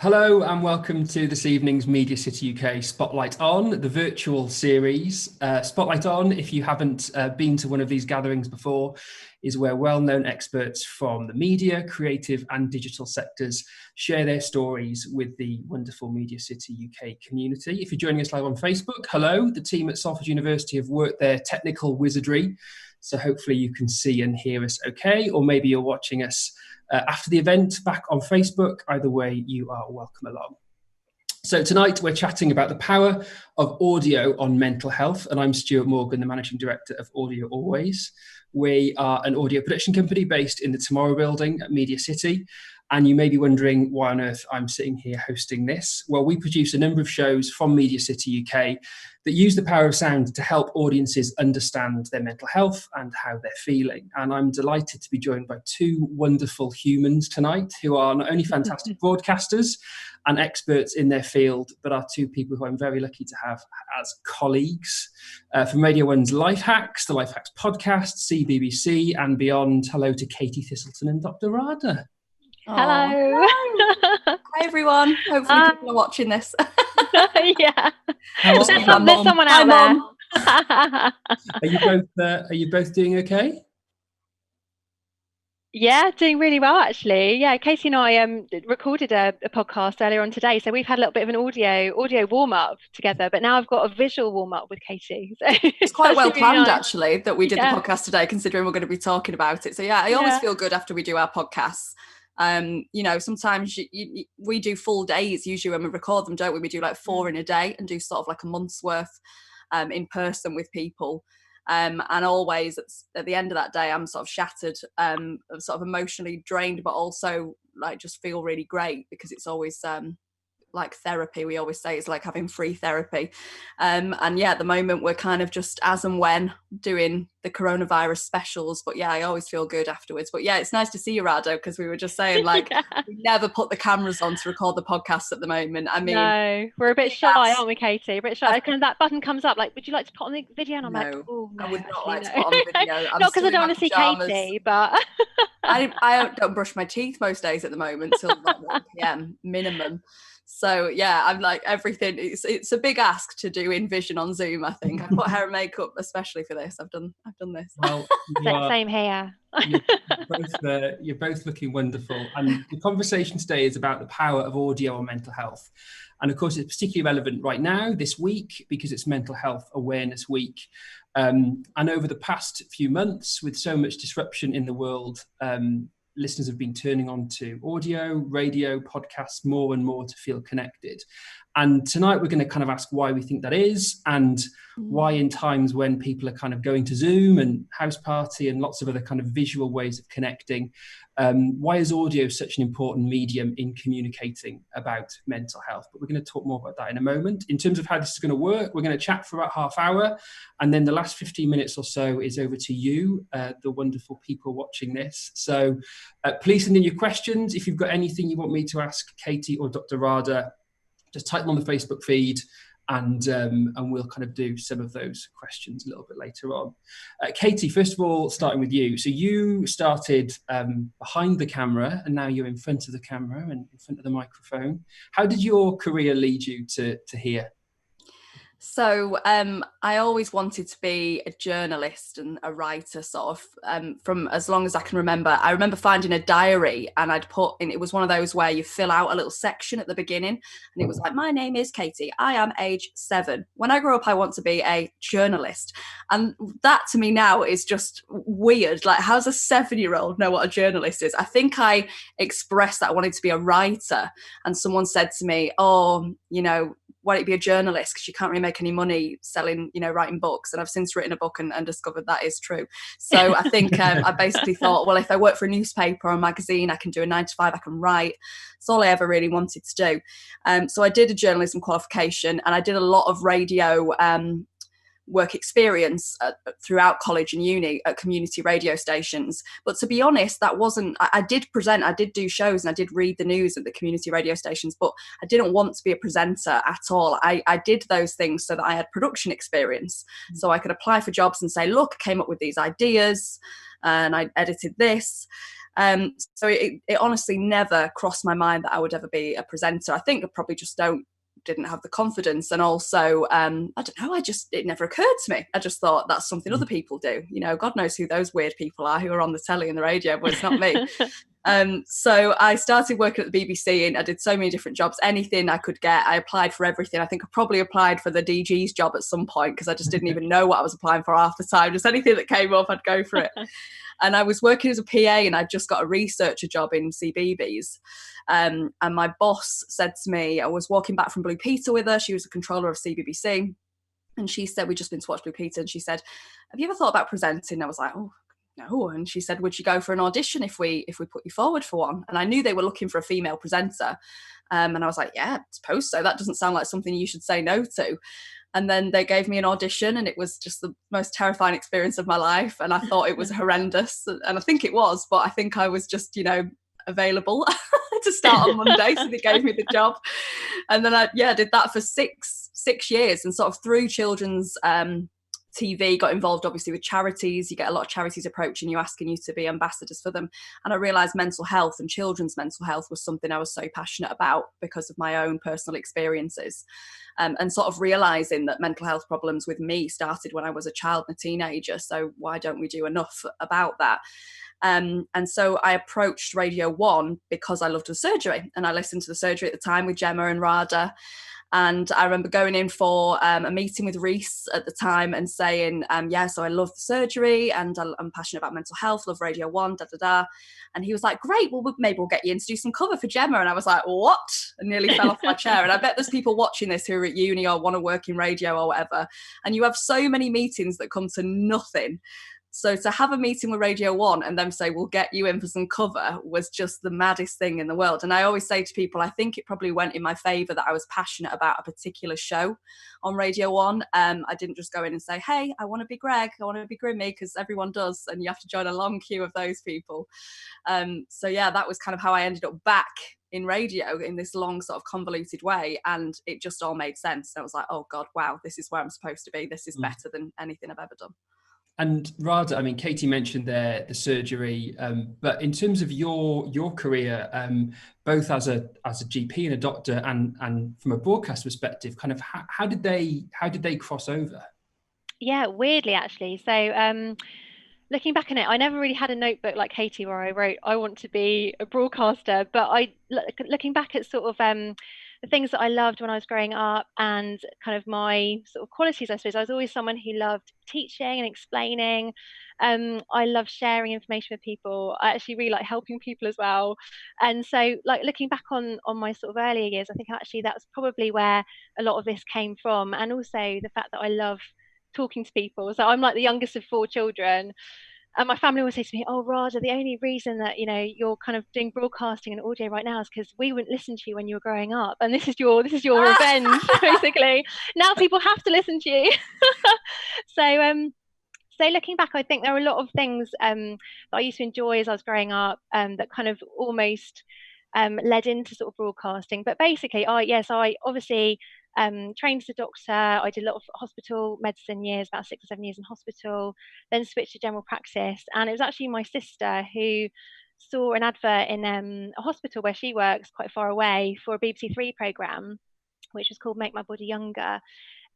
Hello and welcome to this evening's Media City UK Spotlight On, the virtual series. Spotlight On, if you haven't been to one of these gatherings before, is where well-known experts from the media, creative and digital sectors share their stories with the wonderful Media City UK community. If you're joining us live on Facebook, hello. The team at Salford University have worked their technical wizardry, so hopefully you can see and hear us okay, or maybe you're watching us after the event back on Facebook. Either way, you are welcome along. So tonight we're chatting about the power of audio on mental health, and I'm Stuart Morgan, the Managing Director of Audio Always. We are an audio production company based in the Tomorrow building at Media City, and you may be wondering why on earth I'm sitting here hosting this. Well, we produce a number of shows from Media City UK that use the power of sound to help audiences understand their mental health and how they're feeling. And I'm delighted to be joined by two wonderful humans tonight who are not only fantastic broadcasters and experts in their field, but are two people who I'm very lucky to have as colleagues. From Radio 1's Life Hacks, the Life Hacks podcast, CBBC and beyond, hello to Katie Thistleton and Dr Radha. Hello. Hi everyone. Hopefully people are watching this. Yeah. There's someone out there. Are you both doing okay? Yeah, doing really well actually. Yeah, Katie and I recorded a podcast earlier on today, so we've had a little bit of an audio warm up together. But now I've got a visual warm up with Katie. So it's quite well planned actually that we did the podcast today, considering we're going to be talking about it. So yeah, I always feel good after we do our podcasts. Sometimes we do full days usually when we record them, don't we? We do like 4 in a day and do sort of like a month's worth in person with people. And always at the end of that day, I'm sort of shattered, sort of emotionally drained, but also like just feel really great because it's always like therapy. We always say it's like having free therapy. And yeah, at the moment we're kind of just as and when doing the coronavirus specials. But yeah, I always feel good afterwards. But yeah, it's nice to see you, Rado, because we were just saying like we never put the cameras on to record the podcast at the moment. I mean, no, we're a bit shy, aren't we, Katie? A bit shy. Kind of that button comes up like, would you like to put on the video? And I'm like, oh no, I would not like to put on the video. Not because I don't want to see Katie, but I don't brush my teeth most days at the moment till like 1 p.m. minimum. So yeah, I'm like everything. It's a big ask to do in vision on Zoom. I think I put hair and makeup especially for this. I've done this. Well, same here. You're both looking wonderful. And the conversation today is about the power of audio on mental health. And of course, it's particularly relevant right now, this week, because it's Mental Health Awareness Week. And over the past few months, with so much disruption in the world, listeners have been turning on to audio, radio, podcasts more and more to feel connected. And tonight we're going to kind of ask why we think that is, and why in times when people are kind of going to Zoom and House Party and lots of other kind of visual ways of connecting, why is audio such an important medium in communicating about mental health? But we're going to talk more about that in a moment. In terms of how this is going to work, we're going to chat for about half hour, and then the last 15 minutes or so is over to you, the wonderful people watching this. So please send in your questions. If you've got anything you want me to ask Katie or Dr. Radha, just type them on the Facebook feed, and we'll kind of do some of those questions a little bit later on. Katie, first of all, starting with you. So you started behind the camera, and now you're in front of the camera and in front of the microphone. How did your career lead you to here? So I always wanted to be a journalist and a writer, sort of from as long as I can remember. I remember finding a diary, and I'd put in, it was one of those where you fill out a little section at the beginning, and it was like, my name is Katie, I am age 7. When I grow up, I want to be a journalist. And that to me now is just weird. Like, how does a 7-year-old know what a journalist is? I think I expressed that I wanted to be a writer, and someone said to me, oh, why don't you be a journalist, because you can't really make any money selling, writing books. And I've since written a book and discovered that is true. So I think I basically thought, well, if I work for a newspaper or a magazine, I can do a 9 to 5, I can write. That's all I ever really wanted to do. So I did a journalism qualification, and I did a lot of radio work experience throughout college and uni at community radio stations. But to be honest, that wasn't, I did present, I did do shows, and I did read the news at the community radio stations, but I didn't want to be a presenter at all. I did those things so that I had production experience, so I could apply for jobs and say, look, I came up with these ideas and I edited this. So it honestly never crossed my mind that I would ever be a presenter. I think I probably just didn't have the confidence, and also I don't know, it never occurred to me. I just thought that's something other people do, God knows who those weird people are who are on the telly and the radio, but it's not me. So I started working at the BBC, and I did so many different jobs, anything I could get. I applied for everything. I think I probably applied for the DG's job at some point, because I just didn't even know what I was applying for half the time. Just anything that came up, I'd go for it. And I was working as a PA, and I'd just got a researcher job in CBeebies. And my boss said to me, I was walking back from Blue Peter with her. She was a controller of CBBC. And she said, we'd just been to watch Blue Peter. And she said, have you ever thought about presenting? I was like, oh, no. And she said, would you go for an audition if we put you forward for one? And I knew they were looking for a female presenter. And I was like, yeah, I suppose so. That doesn't sound like something you should say no to. And then they gave me an audition, and it was just the most terrifying experience of my life. And I thought it was horrendous. And I think it was, but I think I was just, available to start on Monday. So they gave me the job. And then I did that for six years, and sort of through children's TV, got involved obviously with charities. You get a lot of charities approaching you, asking you to be ambassadors for them. And I realised mental health and children's mental health was something I was so passionate about because of my own personal experiences. And sort of realising that mental health problems with me started when I was a child and a teenager. So why don't we do enough about that? And so I approached Radio 1 because I loved the surgery, and I listened to the surgery at the time with Gemma and Radha. And I remember going in for a meeting with Reese at the time and saying, so I love the surgery and I'm passionate about mental health, love Radio 1, da-da-da. And he was like, great, well, maybe we'll get you in to do some cover for Gemma. And I was like, what? And nearly fell off my chair. And I bet there's people watching this who are at uni or want to work in radio or whatever. And you have so many meetings that come to nothing. So to have a meeting with Radio 1 and them say, we'll get you in for some cover, was just the maddest thing in the world. And I always say to people, I think it probably went in my favour that I was passionate about a particular show on Radio 1. I didn't just go in and say, hey, I want to be Greg, I want to be Grimmy, because everyone does, and you have to join a long queue of those people. That was kind of how I ended up back in radio in this long sort of convoluted way, and it just all made sense. I was like, oh God, wow, this is where I'm supposed to be. This is better than anything I've ever done. And Radha, I mean, Katie mentioned the surgery, but in terms of your career, both as a GP and a doctor, and from a broadcast perspective, kind of how did they cross over? Yeah, weirdly actually. So looking back on it, I never really had a notebook like Katie where I wrote I want to be a broadcaster. But looking back at sort of the things that I loved when I was growing up and kind of my sort of qualities, I suppose. I was always someone who loved teaching and explaining. I love sharing information with people. I actually really like helping people as well. And so like looking back on my sort of earlier years, I think actually that's probably where a lot of this came from. And also the fact that I love talking to people. So I'm like the youngest of 4 children. And my family always say to me, oh, Radha, the only reason that, you're kind of doing broadcasting and audio right now is because we wouldn't listen to you when you were growing up. And this is your revenge, basically. Now people have to listen to you. So looking back, I think there are a lot of things that I used to enjoy as I was growing up that kind of almost led into sort of broadcasting. But basically, I obviously trained as a doctor. I did a lot of hospital medicine years, about 6 or 7 years in hospital, then switched to general practice. And it was actually my sister who saw an advert in a hospital where she works quite far away for a BBC Three programme, which was called Make My Body Younger.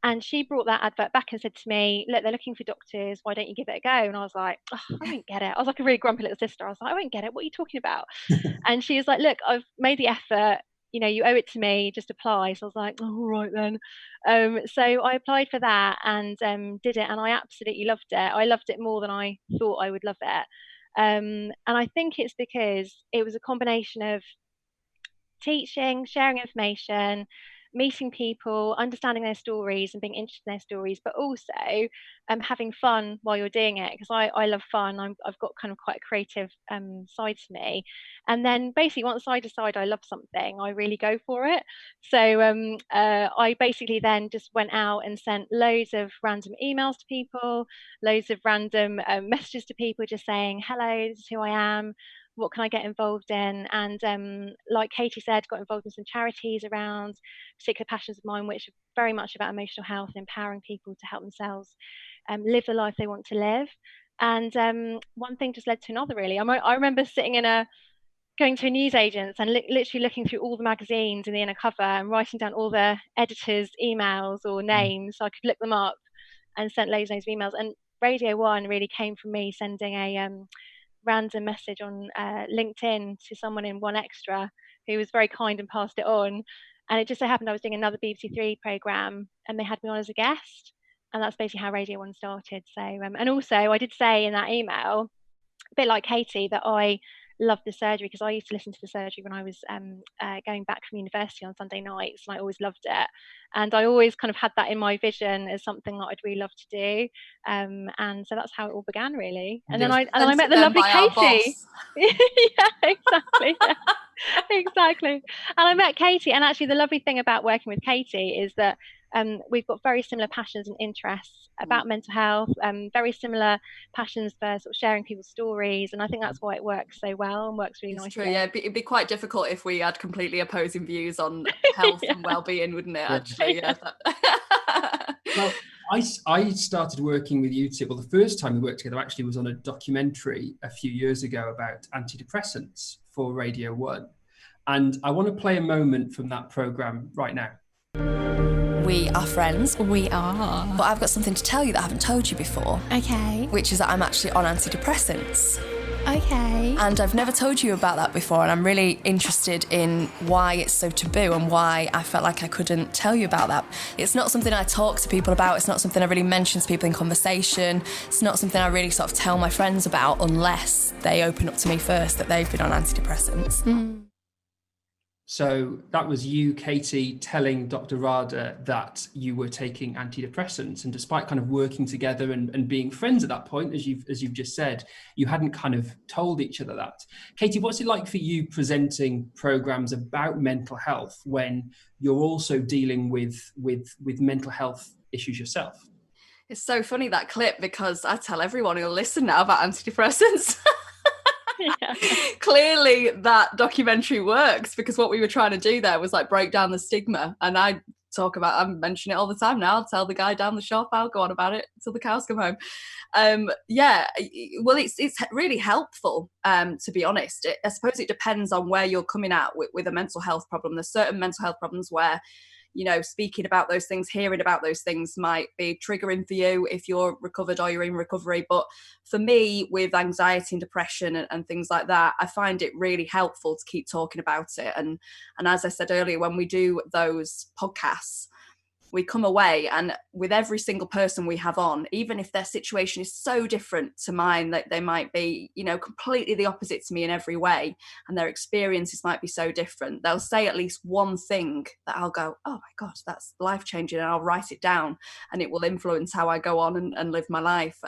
And she brought that advert back and said to me, look, they're looking for doctors. Why don't you give it a go? And I was like, oh, I don't get it. I was like a really grumpy little sister. I was like, I won't get it. What are you talking about? And she was like, look, I've made the effort. You owe it to me, just apply. So I was like, oh, all right then. So I applied for that and did it. And I absolutely loved it. I loved it more than I thought I would love it. And I think it's because it was a combination of teaching, sharing information, meeting people, understanding their stories and being interested in their stories, but also having fun while you're doing it, because I love fun. I've got kind of quite a creative side to me. And then basically once I decide I love something, I really go for it. So I basically then just went out and sent loads of random emails to people, loads of random messages to people just saying, hello, this is who I am. What can I get involved in? And like Katie said, got involved in some charities around particular passions of mine, which are very much about emotional health and empowering people to help themselves live the life they want to live. And one thing just led to another, really. I remember going to a newsagent's and literally looking through all the magazines in the inner cover and writing down all the editors' emails or names so I could look them up, and sent loads and loads of emails. And Radio 1 really came from me sending a random message on LinkedIn to someone in One Extra who was very kind and passed it on. And it just so happened I was doing another BBC Three programme and they had me on as a guest. And that's basically how Radio 1 started. So, and also I did say in that email, a bit like Katie, that I loved the surgery because I used to listen to the surgery when I was going back from university on Sunday nights, and I always loved it. And I always kind of had that in my vision as something that I'd really love to do. And so that's how it all began, really. And then I met the lovely Katie. Yeah, exactly. Yeah. Exactly. And I met Katie, and actually the lovely thing about working with Katie is that we've got very similar passions and interests about mental health, very similar passions for sort of sharing people's stories, and I think that's why it works so well and works really nicely. True, yeah. It'd be quite difficult if we had completely opposing views on health and well-being, wouldn't it? Actually, yeah. Well, I started working with you two. Well, the first time we worked together actually was on a documentary a few years ago about antidepressants for Radio 1, and I want to play a moment from that programme right now. We are friends. We are. But I've got something to tell you that I haven't told you before. Okay. Which is that I'm actually on antidepressants. Okay. And I've never told you about that before, and I'm really interested in why it's so taboo and why I felt like I couldn't tell you about that. It's not something I talk to people about. It's not something I really mention to people in conversation. It's not something I really sort of tell my friends about unless they open up to me first that they've been on antidepressants. Mm. So that was you, Katie, telling Dr. Radha that you were taking antidepressants, and despite kind of working together and being friends at that point, as you've just said, you hadn't kind of told each other that. Katie, what's it like for you presenting programs about mental health when you're also dealing with mental health issues yourself? It's so funny, that clip, because I tell everyone who'll listen now about antidepressants. Yeah. Clearly that documentary works, because what we were trying to do there was like break down the stigma, and I mention it all the time now. I'll tell the guy down the shop, I'll go on about it until the cows come home. Well, it's really helpful, to be honest. I suppose it depends on where you're coming at with a mental health problem. There's certain mental health problems where, you know, speaking about those things, hearing about those things might be triggering for you if you're recovered or you're in recovery. But for me, with anxiety and depression and things like that, I find it really helpful to keep talking about it. And as I said earlier, when we do those podcasts, we come away, and with every single person we have on, even if their situation is so different to mine, that they might be, you know, completely the opposite to me in every way, and their experiences might be so different, they'll say at least one thing that I'll go, oh my gosh, that's life-changing, and I'll write it down, and it will influence how I go on and live my life.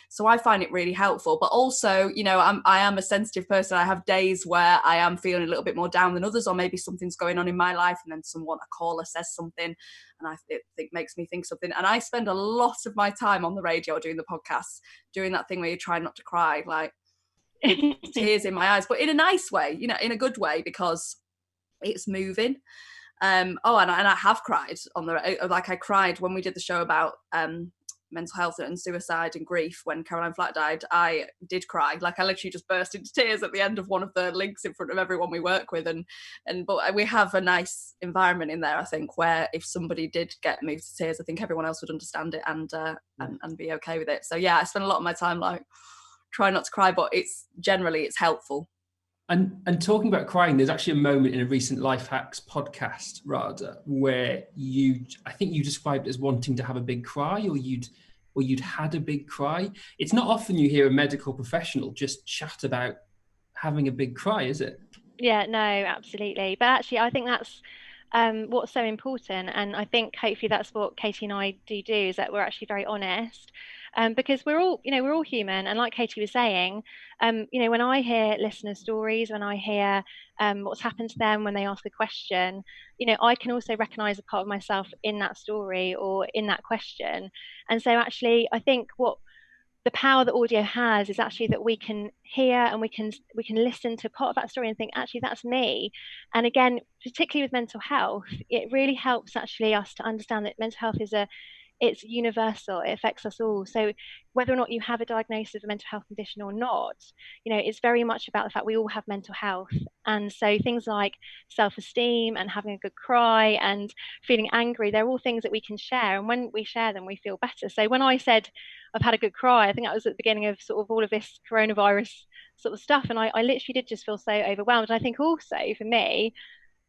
So I find it really helpful. But also, you know, I am a sensitive person. I have days where I am feeling a little bit more down than others, or maybe something's going on in my life, and then a caller says something, and it makes me think something. And I spend a lot of my time on the radio doing the podcast, doing that thing where you try not to cry, like tears in my eyes, but in a nice way, you know, in a good way, because it's moving. And I have cried on like I cried when we did the show about mental health and suicide and grief. When Caroline Flack died, I did cry. Like, I literally just burst into tears at the end of one of the links in front of everyone we work with, but we have a nice environment in there, I think, where if somebody did get moved to tears, I think everyone else would understand it and be okay with it. So yeah, I spend a lot of my time like trying not to cry, but it's helpful. And talking about crying, there's actually a moment in a recent Life Hacks podcast, Radha, where I think you described it as wanting to have a big cry, or you'd had a big cry. It's not often you hear a medical professional just chat about having a big cry, is it? Yeah, no, absolutely. But actually, I think that's what's so important. And I think hopefully that's what Katie and I do is that we're actually very honest. Because we're all human, and like Katie was saying, when I hear listener stories, when I hear what's happened to them when they ask a question, I can also recognise a part of myself in that story or in that question. And so actually, I think what the power that audio has is actually that we can hear and we can listen to part of that story and think, actually, that's me. And again, particularly with mental health, it really helps actually us to understand that mental health is it's universal. It affects us all. So whether or not you have a diagnosis of a mental health condition or not, it's very much about the fact we all have mental health. And so things like self-esteem and having a good cry and feeling angry, they're all things that we can share. And when we share them, we feel better. So when I said I've had a good cry, I think that was at the beginning of sort of all of this coronavirus sort of stuff. And I literally did just feel so overwhelmed. And I think also for me,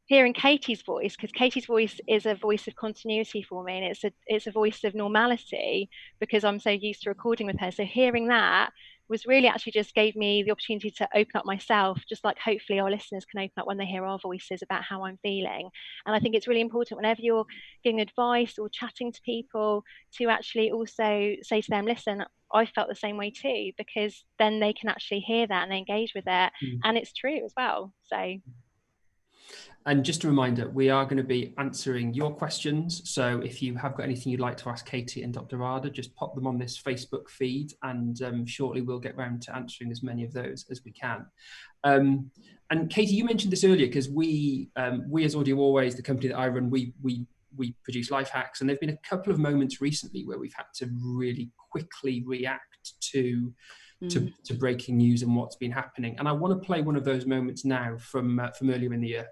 hearing Katie's voice, because Katie's voice is a voice of continuity for me, and it's a voice of normality because I'm so used to recording with her. So hearing that was really actually just gave me the opportunity to open up myself, just like hopefully our listeners can open up when they hear our voices about how I'm feeling. And I think it's really important whenever you're giving advice or chatting to people to actually also say to them, listen, I felt the same way too, because then they can actually hear that and they engage with it. And it's true as well. So. And just a reminder, we are going to be answering your questions. So if you have got anything you'd like to ask Katie and Dr. Radha, just pop them on this Facebook feed, and shortly we'll get round to answering as many of those as we can. And Katie, you mentioned this earlier because we as Audio Always, the company that I run, we produce life hacks, and there've been a couple of moments recently where we've had to really quickly react to breaking news and what's been happening. And I want to play one of those moments now from earlier in the year.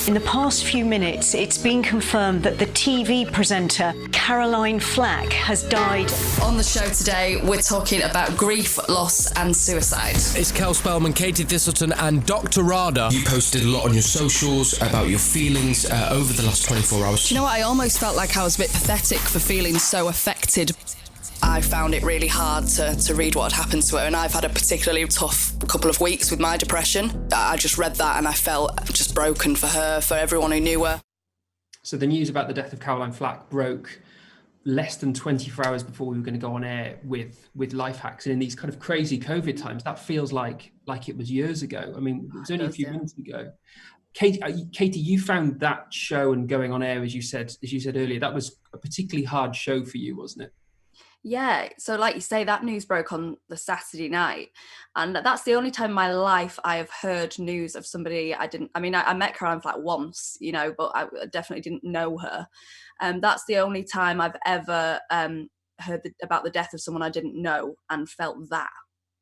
In the past few minutes, it's been confirmed that the TV presenter Caroline Flack has died. On the show today, we're talking about grief, loss and suicide. It's Cel Spellman, Katie Thistleton and Dr Radha. You posted a lot on your socials about your feelings over the last 24 hours. Do you know what? I almost felt like I was a bit pathetic for feeling so affected. I found it really hard to read what had happened to her, and I've had a particularly tough couple of weeks with my depression. I just read that and I felt just broken for her, for everyone who knew her. So the news about the death of Caroline Flack broke less than 24 hours before we were going to go on air with life hacks. And in these kind of crazy COVID times, that feels like it was years ago. I mean, it was only a few minutes ago. Katie, you found that show and going on air, as you said earlier, that was a particularly hard show for you, wasn't it? Yeah, so like you say, that news broke on the Saturday night, and that's the only time in my life I have heard news of somebody I met Caroline Flack once, but I definitely didn't know her. That's the only time I've ever heard about the death of someone I didn't know and felt that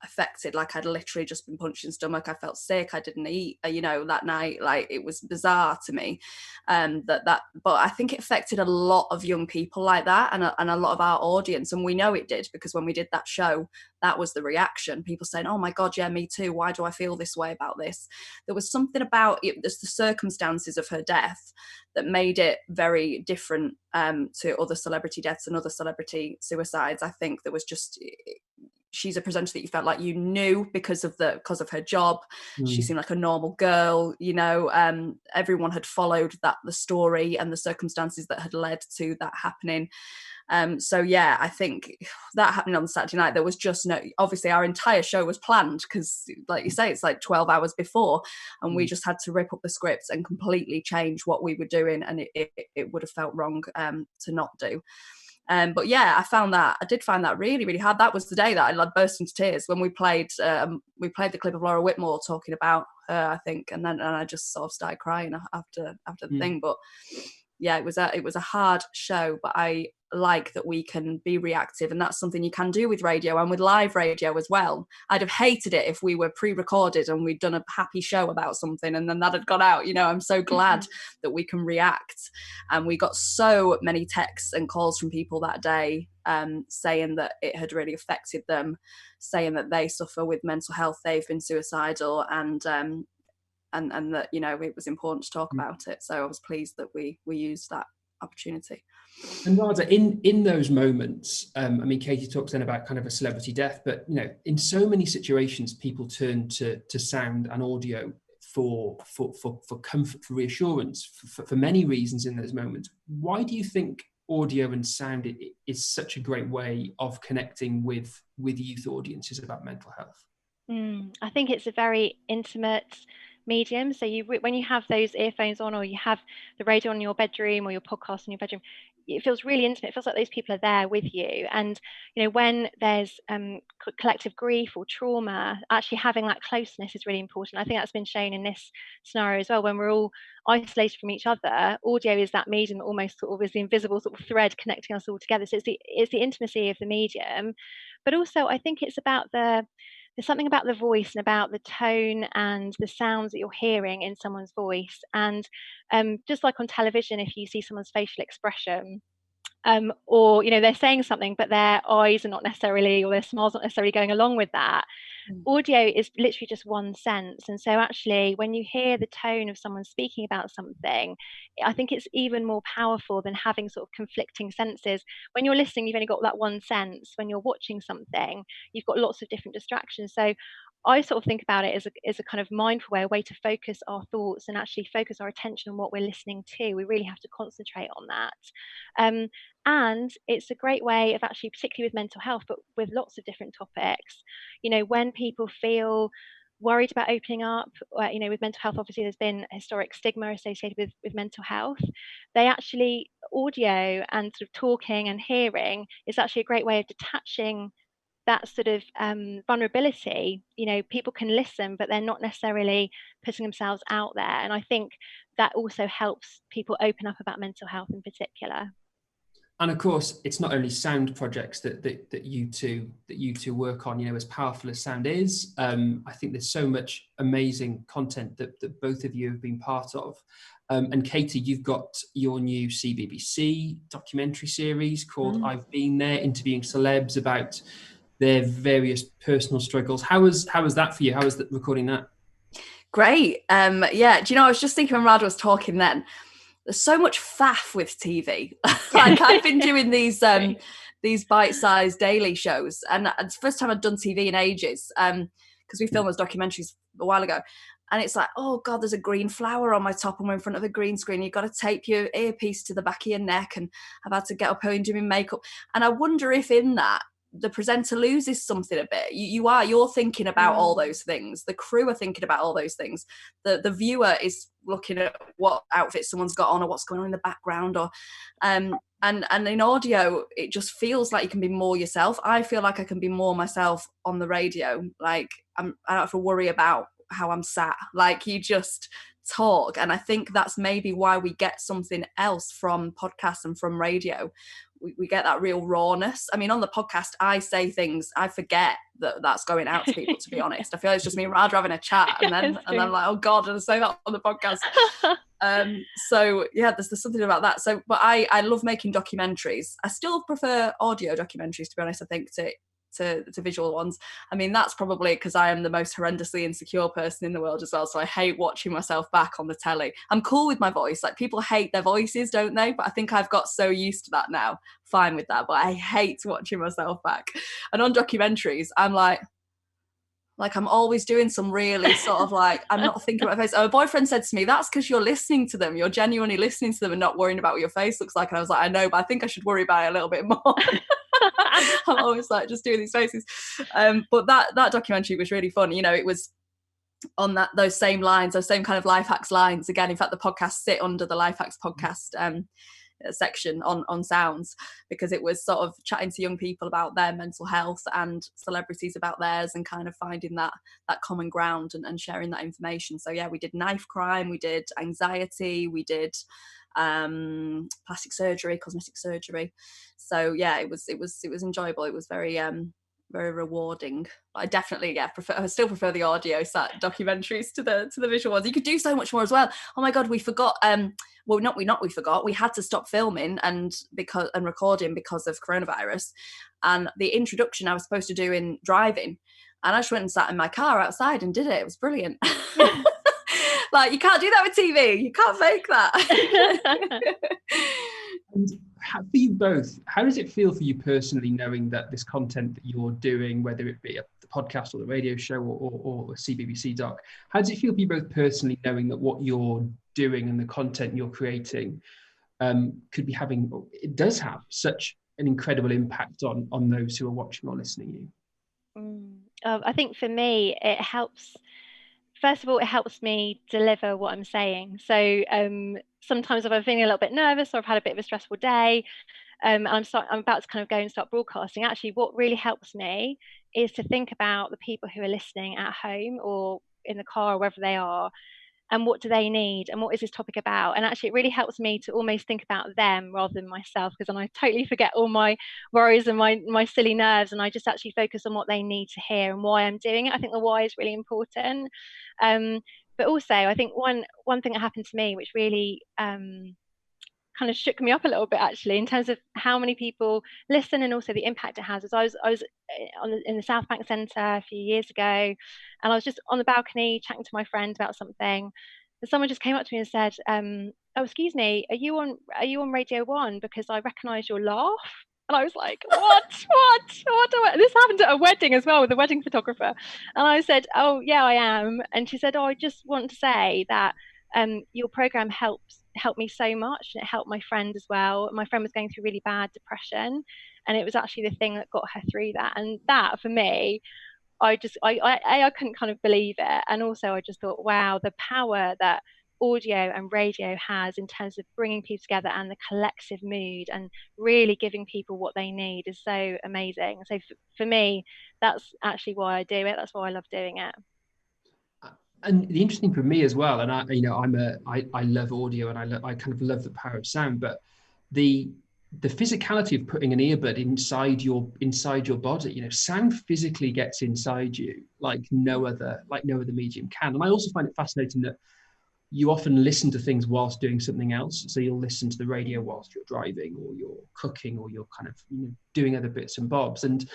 affected. Like I'd literally just been punched in the stomach. I felt sick. I didn't eat, that night. Like it was bizarre to me. But I think it affected a lot of young people like that, and a lot of our audience. And we know it did, because when we did that show, that was the reaction. People saying, "Oh my God, yeah, me too. Why do I feel this way about this?" There was something about it, the circumstances of her death, that made it very different to other celebrity deaths and other celebrity suicides. I think there was just. She's a presenter that you felt like you knew because of her job. She seemed like a normal girl, everyone had followed the story and the circumstances that had led to that happening. So yeah, I think that happening on Saturday night, there was just no, obviously our entire show was planned because like you say, it's like 12 hours before, and we just had to rip up the scripts and completely change what we were doing, and it would have felt wrong to not do. But yeah, I did find that really, really hard. That was the day that I burst into tears when we played the clip of Laura Whitmore talking about her, I think, and I just sort of started crying after the thing. But yeah, it was a hard show, but I like that we can be reactive, and that's something you can do with radio and with live radio as well. I'd have hated it if we were pre-recorded and we'd done a happy show about something and then that had got out. I'm so glad that we can react. And we got so many texts and calls from people that day saying that it had really affected them, saying that they suffer with mental health, they've been suicidal, and that it was important to talk about it. So I was pleased that we used that opportunity. And Radha, in those moments, Katie talks then about kind of a celebrity death, but in so many situations, people turn to sound and audio for comfort, for reassurance, for many reasons in those moments. Why do you think audio and sound is such a great way of connecting with youth audiences about mental health? I think it's a very intimate medium. So when you have those earphones on, or you have the radio on in your bedroom, or your podcast in your bedroom, it feels really intimate. It feels like those people are there with you. And when there's collective grief or trauma, actually having that closeness is really important. I think that's been shown in this scenario as well. When we're all isolated from each other, audio is that medium that almost sort of is the invisible sort of thread connecting us all together. So it's the intimacy of the medium, but also I think it's about there's something about the voice and about the tone and the sounds that you're hearing in someone's voice. And just like on television, if you see someone's facial expression, or they're saying something but their eyes are not necessarily, or their smile's not necessarily going along with that. Audio is literally just one sense. And so actually when you hear the tone of someone speaking about something, I think it's even more powerful than having sort of conflicting senses. When you're listening, you've only got that one sense. When you're watching something, you've got lots of different distractions. So I sort of think about it as a kind of mindful way, a way to focus our thoughts and actually focus our attention on what we're listening to. We really have to concentrate on that. And it's a great way of actually, particularly with mental health, but with lots of different topics, when people feel worried about opening up, with mental health, obviously there's been historic stigma associated with mental health. They actually, audio and sort of talking and hearing is actually a great way of detaching that sort of vulnerability. People can listen, but they're not necessarily putting themselves out there. And I think that also helps people open up about mental health in particular. And of course, it's not only sound projects that you two work on. As powerful as sound is, I think there's so much amazing content that both of you have been part of. And Katie, you've got your new CBBC documentary series called "I've Been There," interviewing celebs about their various personal struggles. How was that for you? How was recording that? Great. Yeah. Do you know, I was just thinking when Radha was talking then, there's so much faff with TV. Like I've been doing these bite-sized daily shows, and it's the first time I've done TV in ages, because we filmed those documentaries a while ago. And it's like, oh God, there's a green flower on my top and we're in front of a green screen. You've got to tape your earpiece to the back of your neck, and I've had to get up early and do my makeup. And I wonder if in that, the presenter loses something a bit. You're thinking about all those things. The crew are thinking about all those things. The viewer is looking at what outfit someone's got on or what's going on in the background, or and in audio it just feels like you can be more yourself. I feel like I can be more myself on the radio. Like I don't have to worry about how I'm sat. Like you just talk, and I think that's maybe why we get something else from podcasts and from radio. We get that real rawness. I mean, on the podcast, I say things, I forget that's going out to people, to be honest. I feel like it's just me and Radha having a chat, and then I'm like, oh God, did I say that on the podcast? So yeah, there's something about that. So, but I love making documentaries. I still prefer audio documentaries, to be honest, I think, to visual ones. I mean, that's probably because I am the most horrendously insecure person in the world as well, so I hate watching myself back on the telly. I'm cool with my voice. Like, people hate their voices, don't they? But I think I've got so used to that now, fine with that, but I hate watching myself back. And on documentaries, I'm like I'm always doing some really sort of like, I'm not thinking about my face. My boyfriend said to me, that's because you're listening to them, you're genuinely listening to them and not worrying about what your face looks like. And I was like, I know, but I think I should worry about it a little bit more. I'm always like just doing these faces, but that documentary was really fun. It was on those same lines, those same kind of life hacks lines again. In fact, the podcasts sit under the life hacks podcast section on sounds, because it was sort of chatting to young people about their mental health and celebrities about theirs, and kind of finding that common ground and sharing that information. So yeah, we did knife crime, we did anxiety, we did plastic surgery, cosmetic surgery. So yeah, it was enjoyable. It was very very rewarding. But I definitely I still prefer the audio set documentaries to the visual ones. You could do so much more as well. Oh my God, we forgot. We forgot. We had to stop filming and recording because of coronavirus. And the introduction I was supposed to do in driving, and I just went and sat in my car outside and did it. It was brilliant. Like, you can't do that with TV. You can't fake that. And for you both, how does it feel for you personally, knowing that this content that you're doing, whether it be the podcast or the radio show or a CBBC doc, how does it feel for you both personally, knowing that what you're doing and the content you're creating could be having, it does have such an incredible impact on those who are watching or listening to you? I think for me, it helps first of all, it helps me deliver what I'm saying. So sometimes if I'm feeling a little bit nervous or I've had a bit of a stressful day, and I'm about to kind of go and start broadcasting, actually what really helps me is to think about the people who are listening at home or in the car or wherever they are, and what do they need, and what is this topic about. And actually it really helps me to almost think about them rather than myself, because then I totally forget all my worries and my silly nerves, and I just actually focus on what they need to hear and why I'm doing it. I think the why is really important. But also I think one thing that happened to me which really kind of shook me up a little bit, actually, in terms of how many people listen and also the impact it has. As I was in the South Bank Centre a few years ago, and I was just on the balcony chatting to my friend about something, and someone just came up to me and said, "Oh, excuse me, are you on Radio 1? Because I recognise your laugh." And I was like, what? This happened at a wedding as well, with a wedding photographer. And I said, "Oh, yeah, I am." And she said, "Oh, I just want to say that your program helped me so much, and it helped my friend as well. My friend was going through really bad depression, and it was actually the thing that got her through that." And that, for me, I couldn't kind of believe it. And also I just thought, wow, the power that audio and radio has in terms of bringing people together and the collective mood and really giving people what they need is so amazing. So for me, that's actually why I do it. That's why I love doing it. And the interesting for me as well, and I love audio, and I kind of love the power of sound, but the physicality of putting an earbud inside your body, sound physically gets inside you like no other medium can. And I also find it fascinating that you often listen to things whilst doing something else. So you'll listen to the radio whilst you're driving, or you're cooking, or you're kind of doing other bits and bobs. And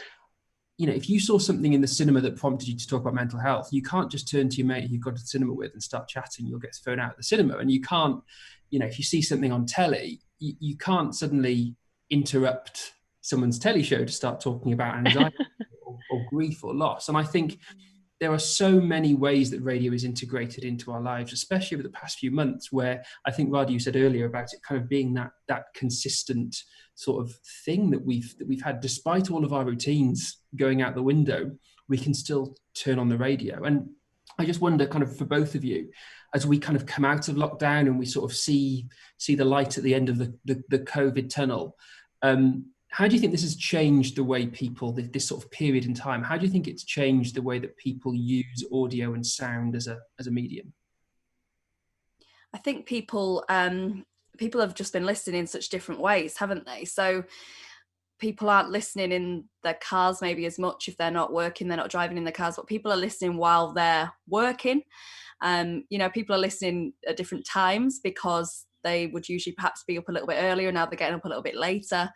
if you saw something in the cinema that prompted you to talk about mental health, you can't just turn to your mate you've got to the cinema with and start chatting. You'll get thrown out of the cinema. And you can't, if you see something on telly, you can't suddenly interrupt someone's telly show to start talking about anxiety or grief or loss. And I think there are so many ways that radio is integrated into our lives, especially over the past few months, where I think, Radha, you said earlier about it kind of being that consistent sort of thing that we've had, despite all of our routines going out the window, we can still turn on the radio. And I just wonder, kind of for both of you, as we kind of come out of lockdown and we sort of see the light at the end of the COVID tunnel, how do you think this has changed the way people, this sort of period in time, how do you think it's changed the way that people use audio and sound as a medium? I think people have just been listening in such different ways, haven't they? So people aren't listening in their cars maybe as much. If they're not working, they're not driving in their cars, but people are listening while they're working. People are listening at different times because they would usually perhaps be up a little bit earlier. Now they're getting up a little bit later.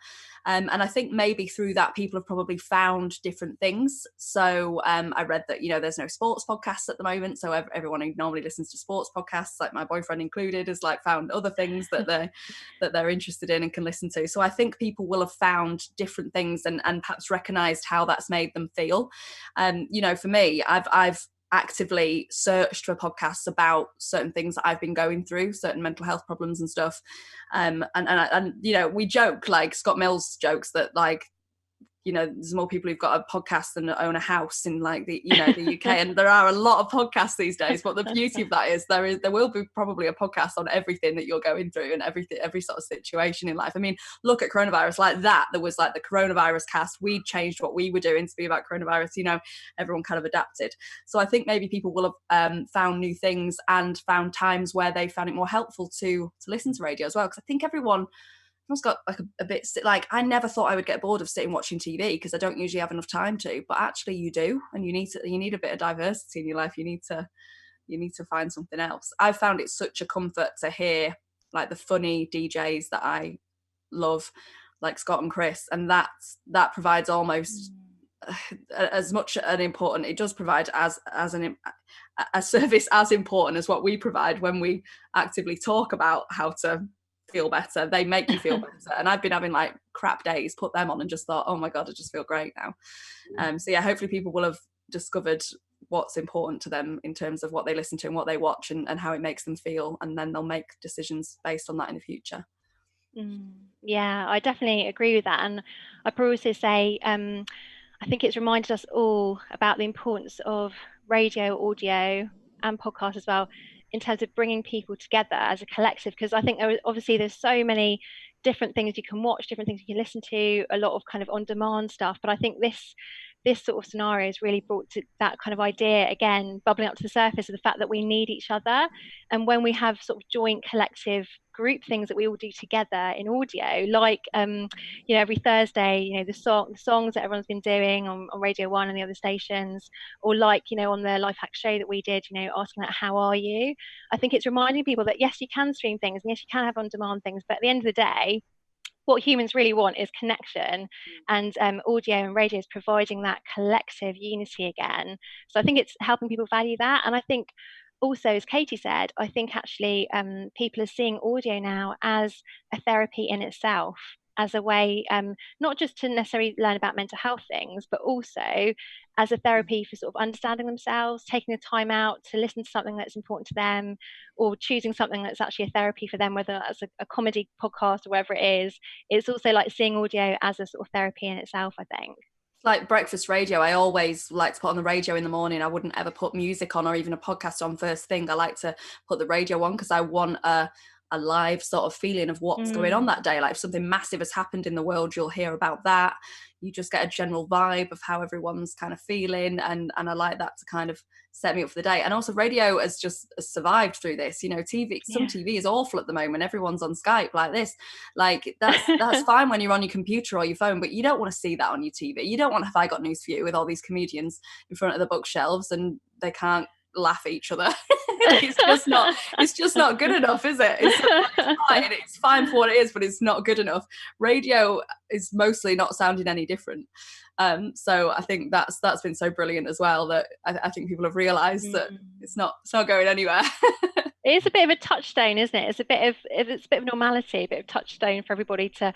And I think maybe through that, people have probably found different things. So I read that, there's no sports podcasts at the moment. So everyone who normally listens to sports podcasts, like my boyfriend included, has found other things that they're interested in and can listen to. So I think people will have found different things and perhaps recognised how that's made them feel. For me, I've actively searched for podcasts about certain things that I've been going through, certain mental health problems and stuff. And we joke, like Scott Mills jokes that there's more people who've got a podcast than own a house in the UK, and there are a lot of podcasts these days. But the beauty of that is there will be probably a podcast on everything that you're going through and every sort of situation in life. I mean, look at coronavirus like that. There was the coronavirus cast. We changed what we were doing to be about coronavirus. Everyone kind of adapted. So I think maybe people will have found new things and found times where they found it more helpful to listen to radio as well. Because I think everyone's got a bit I never thought I would get bored of sitting watching TV because I don't usually have enough time to, but actually you do, and you need a bit of diversity in your life. You need to find something else. I've found it such a comfort to hear the funny DJs that I love, like Scott and Chris, and that provides almost as much an important, it does provide as a service as important as what we provide when we actively talk about how to feel better. They make you feel better, and I've been having crap days, put them on and just thought, oh my god, I just feel great now. So yeah, hopefully people will have discovered what's important to them in terms of what they listen to and what they watch and how it makes them feel, and then they'll make decisions based on that in the future. Yeah, I definitely agree with that. And I probably also say I think it's reminded us all about the importance of radio, audio, and podcasts as well, in terms of bringing people together as a collective, because I think there's so many different things you can watch, different things you can listen to, a lot of kind of on-demand stuff. But I think this sort of scenario has really brought to that kind of idea again, bubbling up to the surface, of the fact that we need each other. And when we have sort of joint collective group things that we all do together in audio, like every Thursday, the songs that everyone's been doing on Radio 1 and the other stations, or like on the Life Hack show that we did, asking that, how are you? I think it's reminding people that yes, you can stream things, and yes, you can have on-demand things, but at the end of the day, what humans really want is connection, and audio and radio is providing that collective unity again. So I think it's helping people value that. And I think also, as Katie said, I think actually people are seeing audio now as a therapy in itself, as a way not just to necessarily learn about mental health things, but also as a therapy for sort of understanding themselves, taking the time out to listen to something that's important to them, or choosing something that's actually a therapy for them, whether that's a comedy podcast or whatever it is. It's also like seeing audio as a sort of therapy in itself, I think. Like breakfast radio, I always like to put on the radio in the morning. I wouldn't ever put music on or even a podcast on first thing. I like to put the radio on because I want a live sort of feeling of what's going on that day. Like if something massive has happened in the world, you'll hear about that. You just get a general vibe of how everyone's kind of feeling, and I like that to kind of set me up for the day. And also radio has just survived through this. TV, some TV is awful at the moment. Everyone's on Skype like this. Like that's fine when you're on your computer or your phone, but you don't want to see that on your TV. You don't want Have I Got News For You with all these comedians in front of the bookshelves and they can't laugh at each other. It's just not good enough, is it? It's fine for what it is, but it's not good enough. Radio is mostly not sounding any different. So I think that's been so brilliant as well, that I think people have realised that it's not going anywhere. It is a bit of a touchstone, isn't it? It's a bit of normality, a bit of touchstone for everybody to,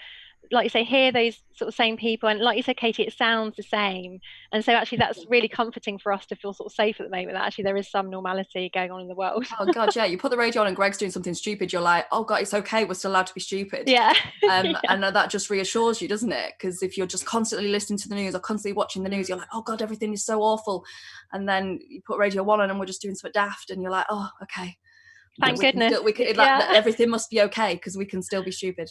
like you say, hear those sort of same people. And like you said, Katie, it sounds the same. And so actually that's really comforting for us to feel sort of safe at the moment, that actually there is some normality going on in the world. Oh God, yeah. You put the radio on and Greg's doing something stupid, you're like, oh God, it's okay, we're still allowed to be stupid. Yeah. And that just reassures you, doesn't it? Because if you're just constantly listening to the news or constantly watching the news, you're like, oh God, everything is so awful. And then you put Radio 1 on and we're just doing something daft and you're like, oh, okay. Thank goodness. Everything must be okay because we can still be stupid.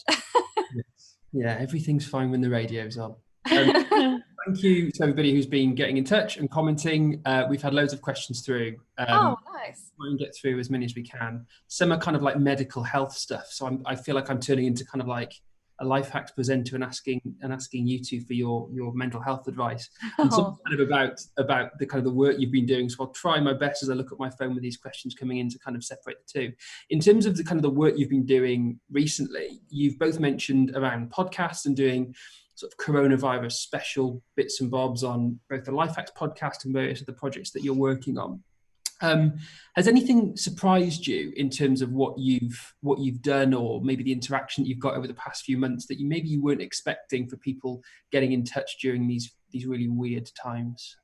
Yeah, everything's fine when the radio's on. Thank you to everybody who's been getting in touch and commenting. We've had loads of questions through. Oh, nice. Try and get through as many as we can. Some are kind of like medical health stuff. So I feel like I'm turning into kind of like a life hacks presenter and asking you two for your mental health advice. And some kind of about the kind of the work you've been doing. So I'll try my best as I look at my phone with these questions coming in to kind of separate the two. In terms of the kind of the work you've been doing recently, you've both mentioned around podcasts and doing sort of coronavirus special bits and bobs on both the Life Hacks podcast and various of the projects that you're working on. Has anything surprised you in terms of what you've done, or maybe the interaction that you've got over the past few months that you weren't expecting for people getting in touch during these really weird times?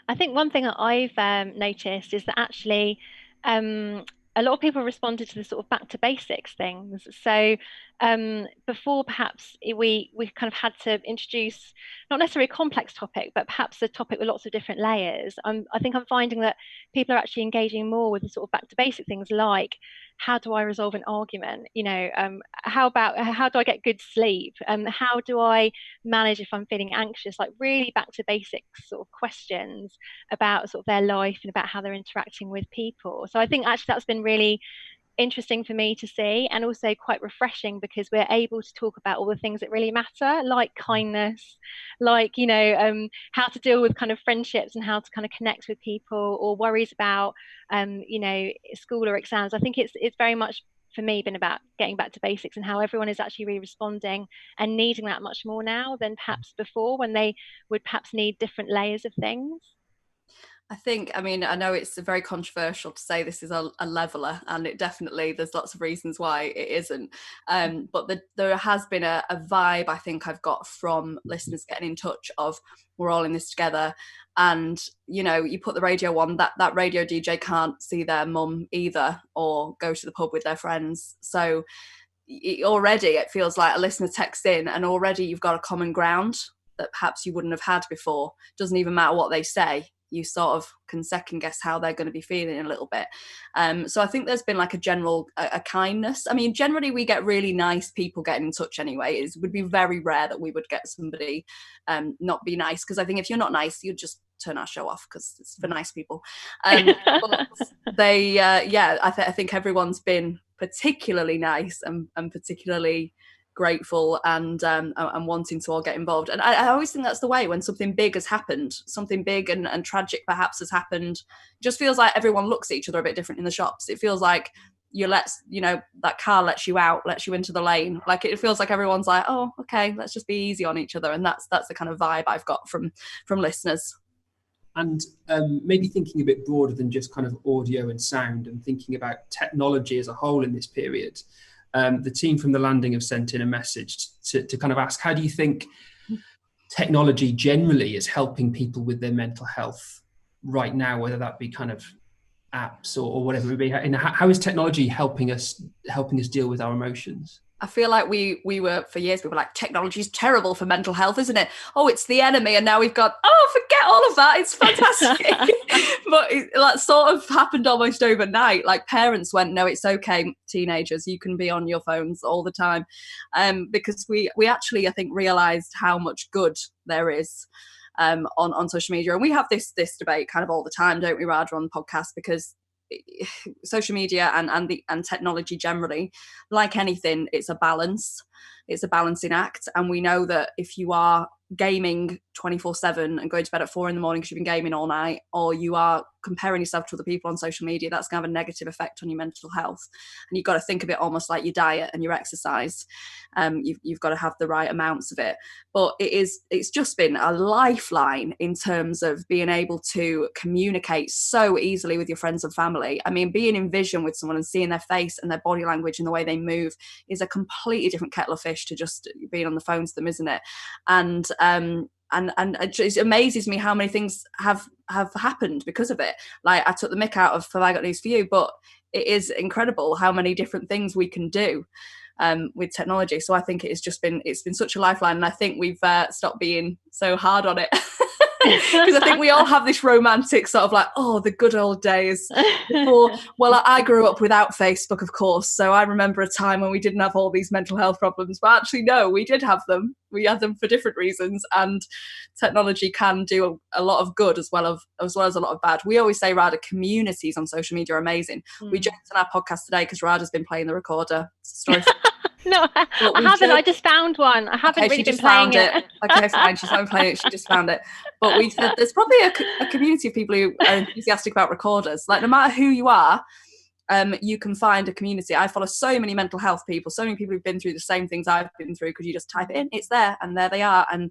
I think one thing that I've noticed is that actually a lot of people responded to the sort of back to basics things. So before, perhaps we kind of had to introduce not necessarily a complex topic, but perhaps a topic with lots of different layers. I think I'm finding that people are actually engaging more with the sort of back to basic things, like how do I resolve an argument? How do I get good sleep? How do I manage if I'm feeling anxious? Like really back to basics sort of questions about sort of their life and about how they're interacting with people. So I think actually that's been really interesting for me to see, and also quite refreshing, because we're able to talk about all the things that really matter, like kindness, like how to deal with kind of friendships and how to kind of connect with people, or worries about school or exams. I think it's very much for me been about getting back to basics, and how everyone is actually really responding and needing that much more now than perhaps before, when they would perhaps need different layers of things. I know it's very controversial to say this is a leveler, and it definitely, there's lots of reasons why it isn't. But there has been a vibe, I think, I've got from listeners getting in touch of, we're all in this together. And, you put the radio on, that radio DJ can't see their mum either, or go to the pub with their friends. So already it feels like a listener texts in and already you've got a common ground that perhaps you wouldn't have had before. Doesn't even matter what they say. you sort of can second guess how they're going to be feeling a little bit. So I think there's been like a general a kindness. I mean, generally we get really nice people getting in touch anyway. It would be very rare that we would get somebody not be nice, because I think if you're not nice, you'd just turn our show off, because it's for nice people. But they I think everyone's been particularly nice and particularly grateful and wanting to all get involved. And I always think that's the way when something big has happened, something big and tragic perhaps has happened. It just feels like everyone looks at each other a bit different in the shops. It feels like that car lets you out, lets you into the lane. Like, it feels like everyone's like, oh, okay, let's just be easy on each other. And that's the kind of vibe I've got from listeners. And maybe thinking a bit broader than just kind of audio and sound, and thinking about technology as a whole in this period. The team from The Landing have sent in a message to kind of ask, how do you think technology generally is helping people with their mental health right now, whether that be kind of apps or whatever it be? And how is technology helping us deal with our emotions? I feel like we were, for years, we were like, technology's terrible for mental health, isn't it? Oh, it's the enemy. And now we've got, oh, forget all of that. It's fantastic. But it sort of happened almost overnight. Like, parents went, no, it's okay, teenagers, you can be on your phones all the time. Because we actually, I think, realised how much good there is on social media. And we have this debate kind of all the time, don't we, Radha, on the podcast, because social media and technology generally, like anything, it's a balance. It's a balancing act. And we know that if you are gaming 24/7 and going to bed at 4 a.m. because you've been gaming all night, or you are comparing yourself to other people on social media, that's going to have a negative effect on your mental health. And you've got to think of it almost like your diet and your exercise. You've got to have the right amounts of it. But it's just been a lifeline in terms of being able to communicate so easily with your friends and family. I mean, being in vision with someone and seeing their face and their body language and the way they move is a completely different kettle of fish to just being on the phone to them, isn't it? And it amazes me how many things have happened because of it. Like, I took the mick out of Have I Got News For You, but it is incredible how many different things we can do with technology. So I think it's been such a lifeline, and I think we've stopped being so hard on it. Because I think we all have this romantic sort of like, oh, the good old days before. Well, I grew up without Facebook, of course, so I remember a time when we didn't have all these mental health problems. But actually, no, we did have them. We had them for different reasons, and technology can do a lot of good as well as a lot of bad. We always say, Radha, communities on social media are amazing. We joked on our podcast today because Radha's been playing the recorder. It's a story. No, I haven't. I just found one. I haven't really been playing it. Okay, fine. She's not playing it. She just found it. But we said there's probably a community of people who are enthusiastic about recorders. Like, no matter who you are, you can find a community. I follow so many mental health people, so many people who've been through the same things I've been through, because you just type it in, it's there, and there they are. And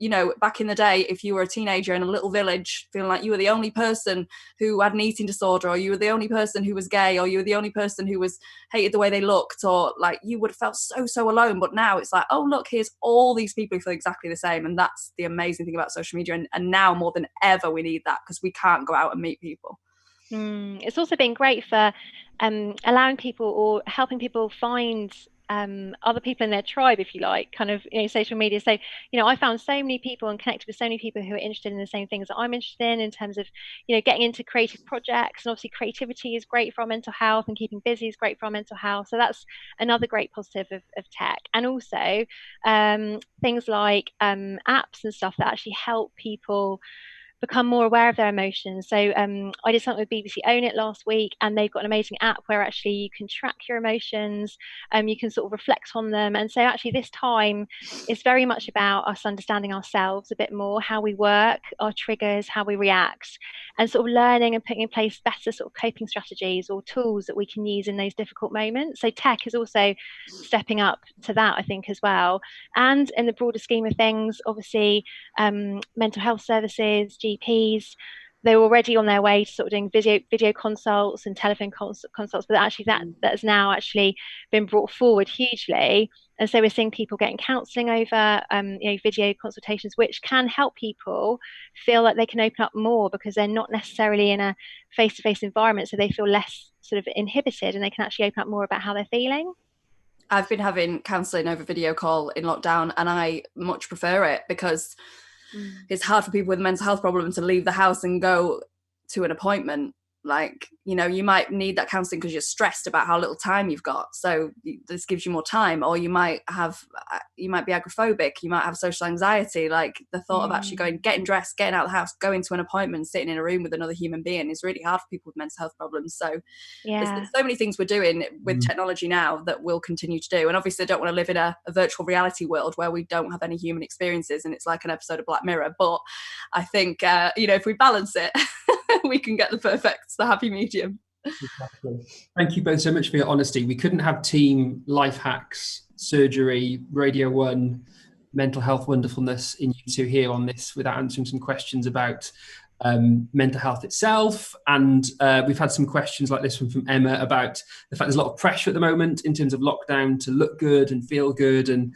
you know, back in the day, if you were a teenager in a little village feeling like you were the only person who had an eating disorder, or you were the only person who was gay, or you were the only person who was hated the way they looked, or like, you would have felt so alone. But now it's like, oh, look, here's all these people who feel exactly the same. And that's the amazing thing about social media. And now more than ever, we need that, because we can't go out and meet people. It's also been great for allowing people or helping people find other people in their tribe, if you like, kind of, you know, social media. So, you know, I found so many people and connected with so many people who are interested in the same things that I'm interested in terms of, you know, getting into creative projects. And obviously creativity is great for our mental health, and keeping busy is great for our mental health. So that's another great positive of tech. And also things like apps and stuff that actually help people become more aware of their emotions. So I did something with BBC Own It last week, and they've got an amazing app where actually you can track your emotions, you can sort of reflect on them. And so actually this time is very much about us understanding ourselves a bit more, how we work, our triggers, how we react, and sort of learning and putting in place better sort of coping strategies or tools that we can use in those difficult moments. So tech is also stepping up to that, I think, as well. And in the broader scheme of things, obviously mental health services, GPs, they're already on their way to sort of doing video consults and telephone consults, but actually that has now actually been brought forward hugely. And so we're seeing people getting counselling over you know, video consultations, which can help people feel like they can open up more, because they're not necessarily in a face-to-face environment, so they feel less sort of inhibited, and they can actually open up more about how they're feeling. I've been having counselling over video call in lockdown, and I much prefer it, because it's hard for people with a mental health problem to leave the house and go to an appointment. Like, you know, you might need that counselling because you're stressed about how little time you've got, so this gives you more time. Or you might be agoraphobic, you might have social anxiety. Like, the thought of actually getting dressed, getting out of the house, going to an appointment, sitting in a room with another human being is really hard for people with mental health problems. So there's so many things we're doing with technology now that we'll continue to do. And obviously I don't want to live in a virtual reality world where we don't have any human experiences and it's like an episode of Black Mirror. But I think you know, if we balance it we can get the happy medium. Exactly. Thank you both so much for your honesty. We couldn't have team life hacks, surgery, Radio 1, mental health wonderfulness in you two here on this without answering some questions about mental health itself. And we've had some questions like this one from Emma about the fact there's a lot of pressure at the moment in terms of lockdown to look good and feel good, and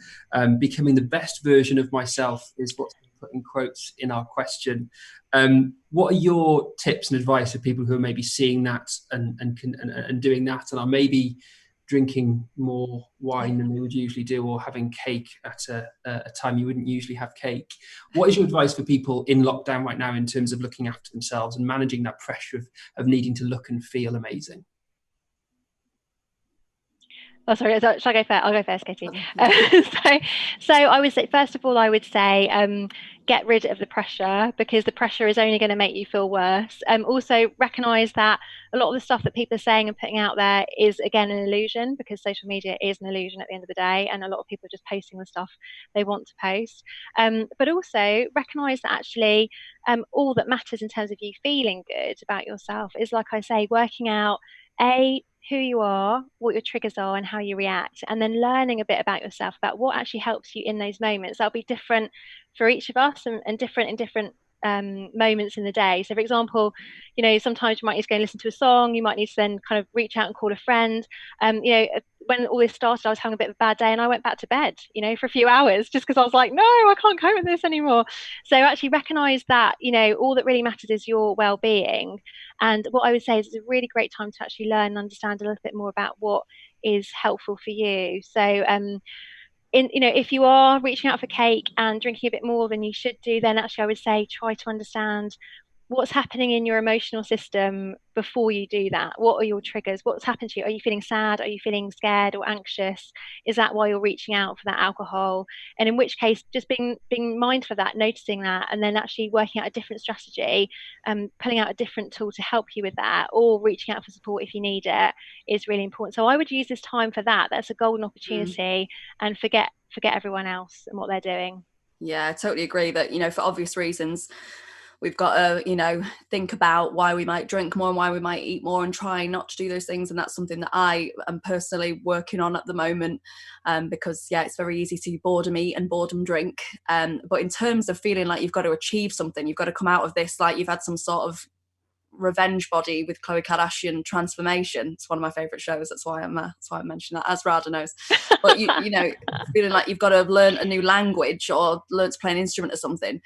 becoming the best version of myself is what's been put in quotes in our question. What are your tips and advice for people who are maybe seeing that and doing that, and are maybe drinking more wine than they would usually do, or having cake at a time you wouldn't usually have cake? What is your advice for people in lockdown right now in terms of looking after themselves and managing that pressure of needing to look and feel amazing? Oh, sorry, shall I go first? I'll go first, Katie. So I would say, first of all, I would say get rid of the pressure, because the pressure is only going to make you feel worse. Also recognise that a lot of the stuff that people are saying and putting out there is, again, an illusion, because social media is an illusion at the end of the day, and a lot of people are just posting the stuff they want to post. But also recognise that actually all that matters in terms of you feeling good about yourself is, like I say, working out who you are, what your triggers are, and how you react, and then learning a bit about yourself, about what actually helps you in those moments. That'll be different for each of us, and different in different moments in the day. So, for example, you know, sometimes you might need to go and listen to a song, you might need to then kind of reach out and call a friend. You know, when all this started, I was having a bit of a bad day and I went back to bed, you know, for a few hours, just because I was like, no, I can't cope with this anymore. So actually recognise that, you know, all that really matters is your well-being. And what I would say is it's a really great time to actually learn and understand a little bit more about what is helpful for you. So you know, if you are reaching out for cake and drinking a bit more than you should do, then actually I would say try to understand what's happening in your emotional system before you do that. What are your triggers? What's happened to you? Are you feeling sad? Are you feeling scared or anxious? Is that why you're reaching out for that alcohol? And in which case, just being mindful of that, noticing that, and then actually working out a different strategy, pulling out a different tool to help you with that, or reaching out for support if you need it, is really important. So I would use this time for that. That's a golden opportunity, and forget everyone else and what they're doing. Yeah, I totally agree that, you know, for obvious reasons, we've got to, you know, think about why we might drink more and why we might eat more, and try not to do those things. And that's something that I am personally working on at the moment, because, yeah, it's very easy to boredom eat and boredom drink. But in terms of feeling like you've got to achieve something, you've got to come out of this like you've had some sort of revenge body with Khloe Kardashian transformation. It's one of my favourite shows. That's why I mentioned that, as Radha knows. But you know, feeling like you've got to learn a new language or learn to play an instrument or something.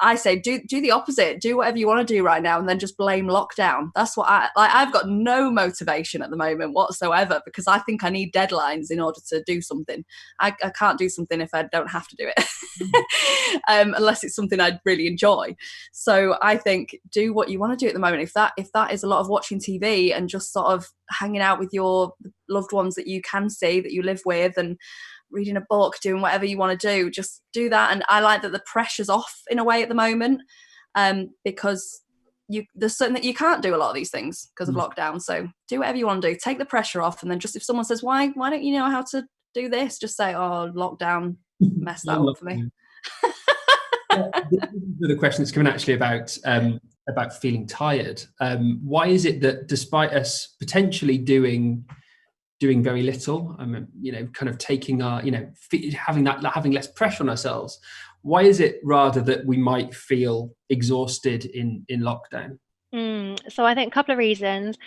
I say do the opposite. Do whatever you want to do right now, and then just blame lockdown. That's what I've got no motivation at the moment whatsoever, because I think I need deadlines in order to do something. I can't do something if I don't have to do it, unless it's something I'd really enjoy. So I think do what you want to do at the moment. If that is a lot of watching TV and just sort of hanging out with your loved ones that you can see, that you live with, and reading a book, doing whatever you want to do, just do that. And I like that the pressure's off in a way at the moment, because there's certain that you can't do a lot of these things because of lockdown. So do whatever you want to do, take the pressure off, and then just, if someone says, why don't you know how to do this, just say, oh, lockdown messed that up for me. The question that's coming actually about feeling tired. Why is it that despite us potentially doing very little, you know, kind of taking our, you know, having less pressure on ourselves, why is it rather that we might feel exhausted in lockdown? So I think a couple of reasons.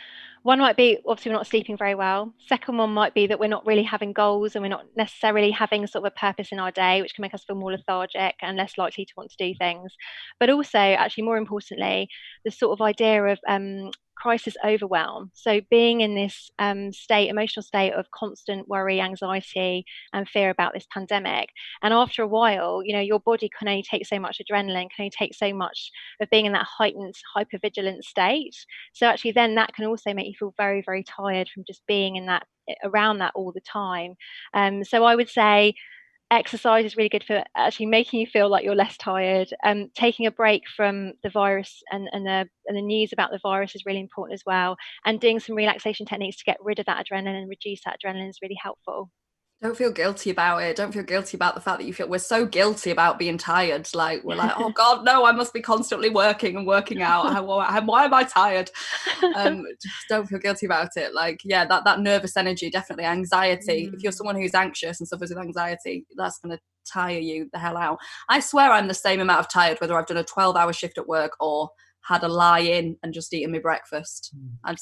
One might be, obviously, we're not sleeping very well. Second one might be that we're not really having goals, and we're not necessarily having sort of a purpose in our day, which can make us feel more lethargic and less likely to want to do things. But also, actually, more importantly, the sort of idea of crisis overwhelm. So being in this emotional state of constant worry, anxiety, and fear about this pandemic. And after a while, your body can only take so much adrenaline, can only take so much of being in that heightened hypervigilant state. So actually then that can also make you feel very, very tired from just being in that, around that all the time. So I would say exercise is really good for actually making you feel like you're less tired. Taking a break from the virus and the news about the virus is really important as well. And doing some relaxation techniques to get rid of that adrenaline and reduce that adrenaline is really helpful. Don't feel guilty about it. Don't feel guilty about the fact that you feel, we're so guilty about being tired. Like, we're like, oh God, no, I must be constantly working and working out. Why am I tired? Just don't feel guilty about it. Like, yeah, that nervous energy, definitely anxiety. If you're someone who's anxious and suffers with anxiety, that's going to tire you the hell out. I swear I'm the same amount of tired, whether I've done a 12-hour shift at work or had a lie in and just eaten my breakfast. I'm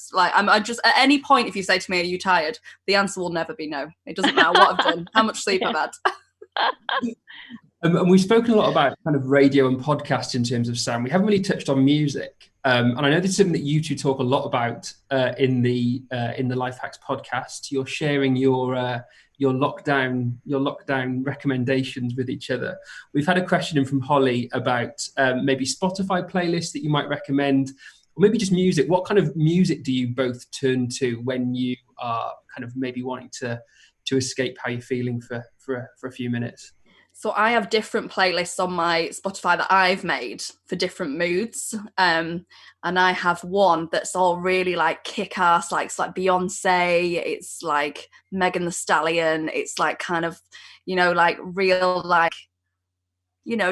just at any point, if you say to me, are you tired? The answer will never be no. It doesn't matter what I've done, how much sleep I've had. And we've spoken a lot about kind of radio and podcasts in terms of sound. We haven't really touched on music. And I know this is something that you two talk a lot about in the Life Hacks podcast. You're sharing your lockdown recommendations with each other. We've had a question in from Holly about maybe Spotify playlists that you might recommend, or maybe just music. What kind of music do you both turn to when you are kind of maybe wanting to escape how you're feeling for a few minutes? So I have different playlists on my Spotify that I've made for different moods. And I have one that's all really like kick-ass, like it's like Beyonce, it's like Megan Thee Stallion, it's like kind of, like real, like,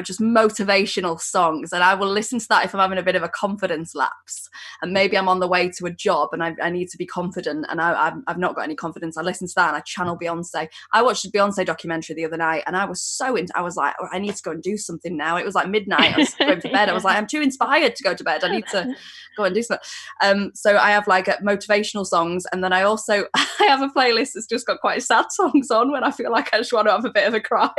just motivational songs. And I will listen to that if I'm having a bit of a confidence lapse. And maybe I'm on the way to a job and I need to be confident and I've not got any confidence. I listen to that and I channel Beyonce. I watched a Beyonce documentary the other night and I was I was like, oh, I need to go and do something now. It was like midnight. I was going to bed. I was like, I'm too inspired to go to bed. I need to go and do something. So I have like motivational songs. And then I have a playlist that's just got quite sad songs on when I feel like I just want to have a bit of a cry.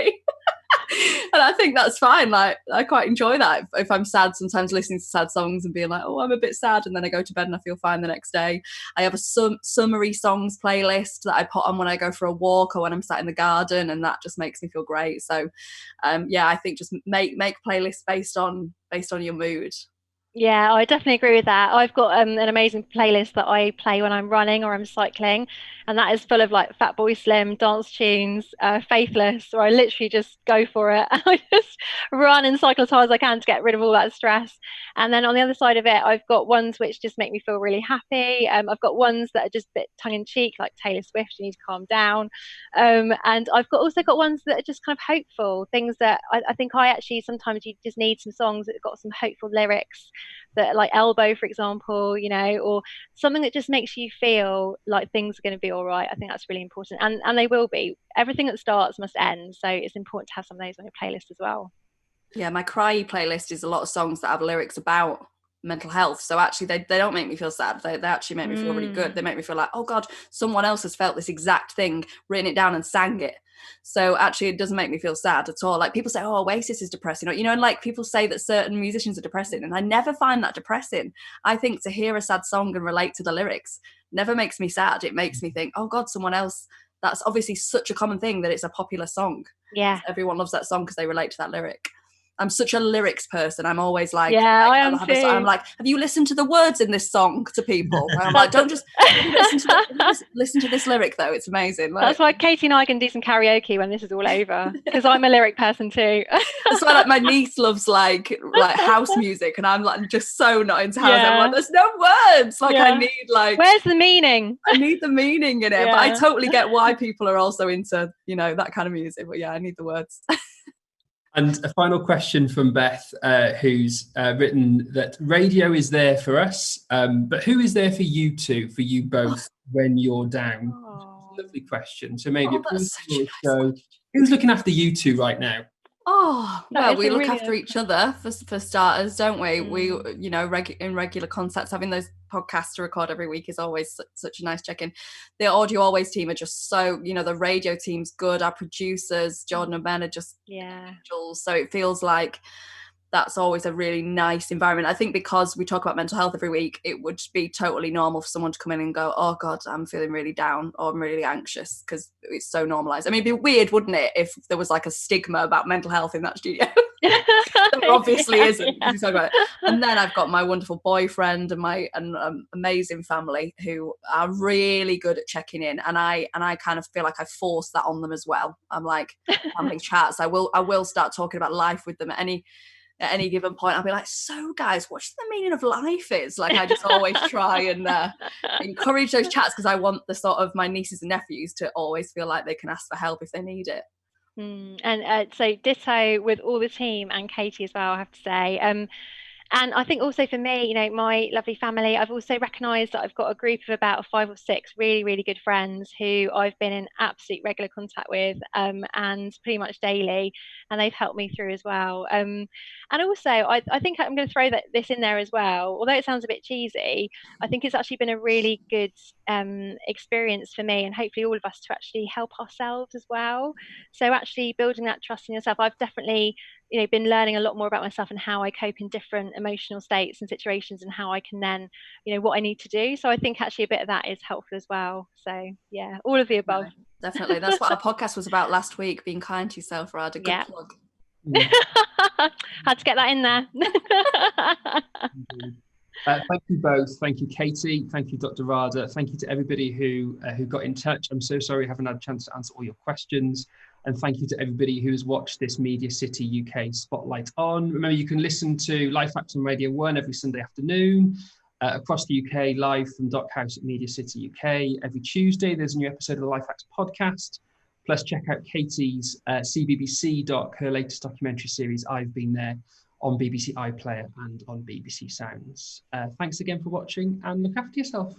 And I think that's fine. Like, I quite enjoy that. If I'm sad, sometimes listening to sad songs and being like, oh, I'm a bit sad, and then I go to bed and I feel fine the next day. I have a summary songs playlist that I put on when I go for a walk or when I'm sat in the garden, and that just makes me feel great. So I think just make playlists based on your mood. Yeah, I definitely agree with that. I've got an amazing playlist that I play when I'm running or I'm cycling, and that is full of like Fatboy Slim, dance tunes, Faithless, or I literally just go for it. I just run and cycle as hard as I can to get rid of all that stress. And then on the other side of it, I've got ones which just make me feel really happy. I've got ones that are just a bit tongue-in-cheek, like Taylor Swift, you need to calm down. And I've also got ones that are just kind of hopeful, things that I think I actually sometimes you just need some songs that have got some hopeful lyrics, that like Elbow, for example, or something that just makes you feel like things are going to be all right. I think that's really important, and they will be. Everything that starts must end, so it's important to have some of those on your playlist as well. Yeah, my cryy playlist is a lot of songs that have lyrics about mental health, so actually they don't make me feel sad. They actually make me feel really good. They make me feel like, oh God, someone else has felt this exact thing, written it down and sang it. So actually it doesn't make me feel sad at all. Like, people say, oh, Oasis is depressing, and like people say that certain musicians are depressing, and I never find that depressing. I think to hear a sad song and relate to the lyrics never makes me sad. It makes me think, oh God, someone else, that's obviously such a common thing that it's a popular song. Yeah, everyone loves that song because they relate to that lyric. I'm such a lyrics person. I'm always like, yeah, I am too. I'm like, have you listened to the words in this song to people? I'm like, don't just listen to this lyric though. It's amazing. Like, that's why Katie and I can do some karaoke when this is all over, because I'm a lyric person too. That's why like my niece loves like house music, and I'm like just so not into house. I'm like, there's no words. Like, I need like, where's the meaning? I need the meaning in it. But I totally get why people are also into that kind of music. But yeah, I need the words. And a final question from Beth, who's written that radio is there for us, but who is there for you two, for you both, when you're down? Lovely question. So maybe who's looking after you two right now? Oh, well, we look after each other for starters, don't we? We, in regular contact, having those podcasts to record every week is always such a nice check-in. The Audio Always team are just so, the radio team's good. Our producers, Jordan and Ben, are just angels. So it feels like that's always a really nice environment. I think because we talk about mental health every week, it would be totally normal for someone to come in and go, oh God, I'm feeling really down or I'm really anxious, because it's so normalised. I mean, it'd be weird, wouldn't it, if there was like a stigma about mental health in that studio? There obviously isn't. Yeah. About it. And then I've got my wonderful boyfriend and my amazing family who are really good at checking in, and I kind of feel like I force that on them as well. I'm like, family chats, I will start talking about life with them at any given point. I'll be like, so guys, what's the meaning of life is? Like, I just always try and encourage those chats, because I want the sort of my nieces and nephews to always feel like they can ask for help if they need it. And so ditto with all the team and Katie as well, I have to say. And I think also for me, my lovely family, I've also recognised that I've got a group of about 5 or 6 really, really good friends who I've been in absolute regular contact with, and pretty much daily, and they've helped me through as well. And also, I think I'm going to throw this in there as well. Although it sounds a bit cheesy, I think it's actually been a really good experience for me, and hopefully all of us, to actually help ourselves as well. So actually building that trust in yourself, I've definitely been learning a lot more about myself and how I cope in different emotional states and situations, and how I can then, what I need to do. So I think actually a bit of that is helpful as well. So yeah, all of the above. No, definitely. That's what our podcast was about last week, being kind to yourself, Radha. Good plug. Had to get that in there. Thank you both. Thank you, Katie. Thank you, Dr. Radha. Thank you to everybody who got in touch. I'm so sorry I haven't had a chance to answer all your questions. And thank you to everybody who has watched this Media City UK Spotlight On. Remember, you can listen to Life Hacks on Radio 1 every Sunday afternoon, across the UK, live from Dock House at Media City UK. Every Tuesday, there's a new episode of the Life Hacks podcast. Plus, check out Katie's CBBC doc, her latest documentary series, I've Been There, on BBC iPlayer and on BBC Sounds. Thanks again for watching, and look after yourself.